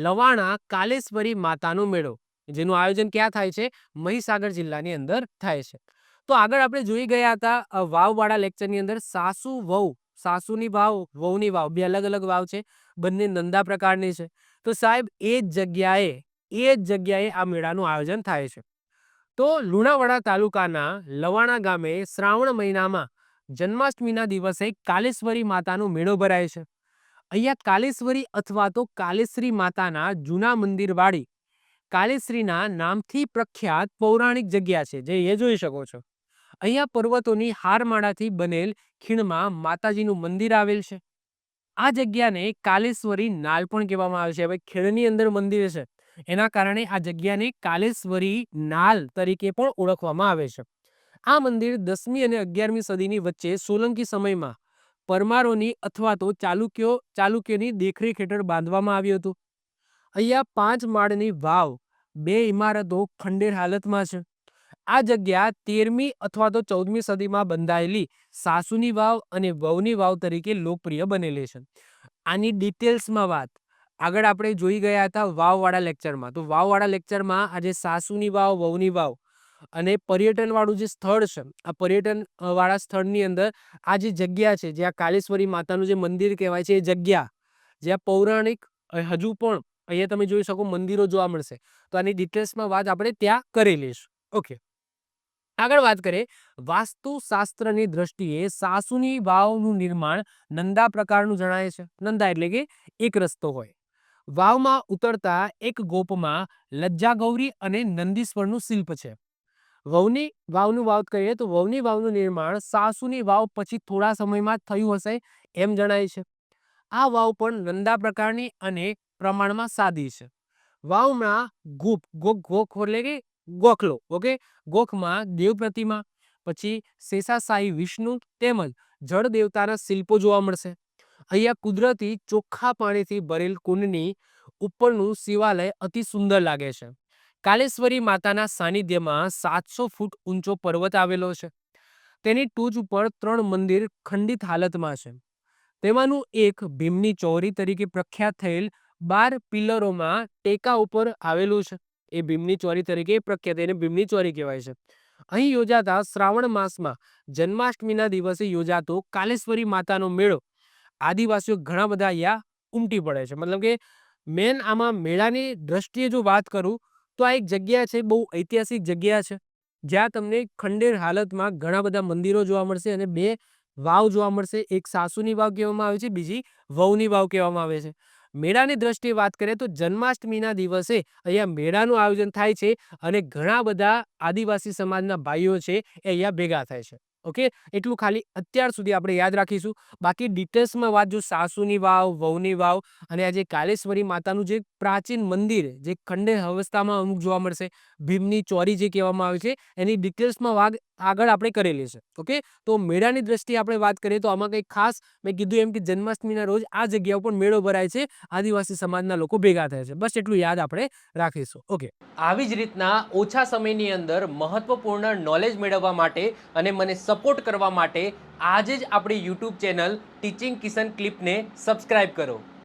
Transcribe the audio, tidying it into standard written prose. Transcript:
લવાણા કાલેશ્વરી માતાનો મેળો, જેનું આયોજન ક્યાં થાય છે? મહીસાગર જિલ્લાની અંદર થાય છે. તો આગળ આપણે જોઈ ગયા હતા વાવવાળા લેક્ચરની અંદર સાસુ વહુ, સાસુની વાવ, વહુની વાવ, બે અલગ અલગ વાવ છે, બંને નંદા પ્રકારની છે. તો સાહેબ એ જ જગ્યાએ આ મેળાનું આયોજન થાય છે. તો લુણાવાડા તાલુકાના લવાણા ગામે શ્રાવણ મહિનામાં જન્માષ્ટમીના દિવસે કાલેશ્વરી માતાનો મેળો ભરાય છે. અહીંયા કાલેશ્વરી અથવા તો કાલેશ્રી માતાના જૂના મંદિરવાળી કાલેશ્રીના નામથી પ્રખ્યાત પૌરાણિક જગ્યા છે, જે એ જોઈ શકો છો. અહીંયા પર્વતોની હારમાળાથી બનેલ ખીણમાં માતાજીનું મંદિર આવેલ છે. આ જગ્યાને કાલેશ્વરી નાલ પણ કહેવામાં આવે છે. હવે ખીણની અંદર મંદિર છે, એના કારણે આ જગ્યાને કાલેશ્વરી નાલ તરીકે પણ ઓળખવામાં આવે છે. આ મંદિર 10મી અને 11મી સદીની વચ્ચે સોલંકી સમયમાં પરમારોની અથવા તો ચાલુક્યોની દેખરેખ હેઠળ બાંધવામાં આવ્યું હતું. અહીંયા 5 માળની વાવ, 2 ઇમારતો ખંડેર હાલતમાં છે. આ જગ્યા 13મી અથવા તો 14મી સદીમાં બંધાયેલી સાસુની વાવ અને વહુની વાવ તરીકે લોકપ્રિય બનેલી છે. આની ડિટેલ્સમાં વાત આગળ આપણે જોઈ ગયા હતા વાવવાળા લેક્ચરમાં. તો વાવવાળા લેક્ચરમાં આજે સાસુની વાવ, વહુની વાવ અને પર્યટનવાળું જે સ્થળ છે, આ પર્યટન વાળા સ્થળની અંદર આ જે જગ્યા છે, જ્યાં કાલેશ્વરી માતાનું જે મંદિર કહેવાય છે, એ જગ્યા જ્યાં પૌરાણિક હજુ પણ અહીંયા તમે જોઈ શકો મંદિરો જોવા મળશે. તો આની ડિટેલ્સમાં વાત આપણે ત્યાં કરેલી છે. ઓકે, આગળ વાત કરીએ વાસ્તુશાસ્ત્રની દ્રષ્ટિએ સાસુની વાવનું નિર્માણ નંદા પ્રકારનું જણાય છે. નંદા એટલે કે એક રસ્તો હોય. વાવમાં ઉતરતા એક ગોપમાં લજ્જા ગૌરી અને નંદીશ્વરનું શિલ્પ છે. વહુની વાવનું વાત કરીએ તો વહુની વાવનું નિર્માણ સાસુની વાવ પછી થોડા સમયમાં થયું હશે એમ જણાય છે. આ વાવ પણ નંદા પ્રકારની અને પ્રમાણમાં સાદી છે. વાવમાં ગોખ એટલે કે ગોખલો, ઓકે, ગોખમાં દેવ પ્રતિમા, પછી શેષાશાહી વિષ્ણુ તેમજ જળ દેવતાના શિલ્પો જોવા મળશે. અહીંયા કુદરતી ચોખ્ખા પાણીથી ભરેલ કુંડની ઉપરનું શિવાલય અતિ સુંદર લાગે છે. કાલેશ્વરી માતાના સાનિધ્યમાં 700 ફૂટ ઊંચો પર્વત આવેલો છે. તેની ટોચ ઉપર 3 મંદિર ખંડિત હાલતમાં છે. તેમાંનું એક ભીમની ચોરી તરીકે પ્રખ્યાત થયેલ 12 પિલ્લરોમાં ટેકા ઉપર આવેલું છે. એ ભીમની ચોરી તરીકે પ્રખ્યાત, એને ભીમની ચોરી કહેવાય છે. અહીં યોજાતા શ્રાવણ માસમાં જન્માષ્ટમીના દિવસે યોજાતો કાલેશ્વરી માતાનો મેળો આદિવાસીઓ ઘણા બધા અહીંયા ઉમટી પડે છે. મતલબ કે મેન આમાં મેળાની દ્રષ્ટિએ જો વાત કરું તો આ એક જગ્યા છે, બહુ ઐતિહાસિક જગ્યા છે, જ્યાં તમને ખંડેર હાલતમાં ઘણા બધા મંદિરો જોવા મળશે અને 2 વાવ જોવા મળશે. એક સાસુની વાવ કહેવામાં આવે છે, બીજી વહુની વાવ કહેવામાં આવે છે. મેળાની દ્રષ્ટિએ વાત કરીએ તો જન્માષ્ટમીના દિવસે અહીંયા મેળાનું આયોજન થાય છે અને ઘણા બધા આદિવાસી સમાજના ભાઈઓ છે એ અહીંયા ભેગા થાય છે. ઓકે, એટલું ખાલી અત્યાર સુધી આપણે યાદ રાખીશું. બાકી ડિટેલ્સમાં વાત જો સાસુની વાવ, વહુની વાવ અને આ જે કાલેશ્વરી માતાનું જે પ્રાચીન મંદિર જે ખંડેર અવસ્થામાં અમુક જોવા મળશે, ભીમની ચોરી જે કહેવામાં આવે છે, એની ડિટેલ્સમાં વાત આગળ આપણે કરેલી છે. ઓકે, તો મેળાની દ્રષ્ટિએ આપણે વાત કરીએ તો આમાં કંઈક ખાસ મેં કીધું એમ કે જન્માષ્ટમીના રોજ આ જગ્યા ઉપર મેળો ભરાય છે, આદિવાસી સમાજના લોકો ભેગા થાય છે. બસ એટલું યાદ આપણે રાખીશું. ઓકે, આવી જ રીતના ઓછા સમયની અંદર મહત્વપૂર્ણ નોલેજ મેળવવા માટે અને મને સપોર્ટ કરવા માટે આજે જ આપણી યુટ્યુબ ચેનલ ટીચિંગ કિશન ક્લિપને સબસ્ક્રાઇબ કરો.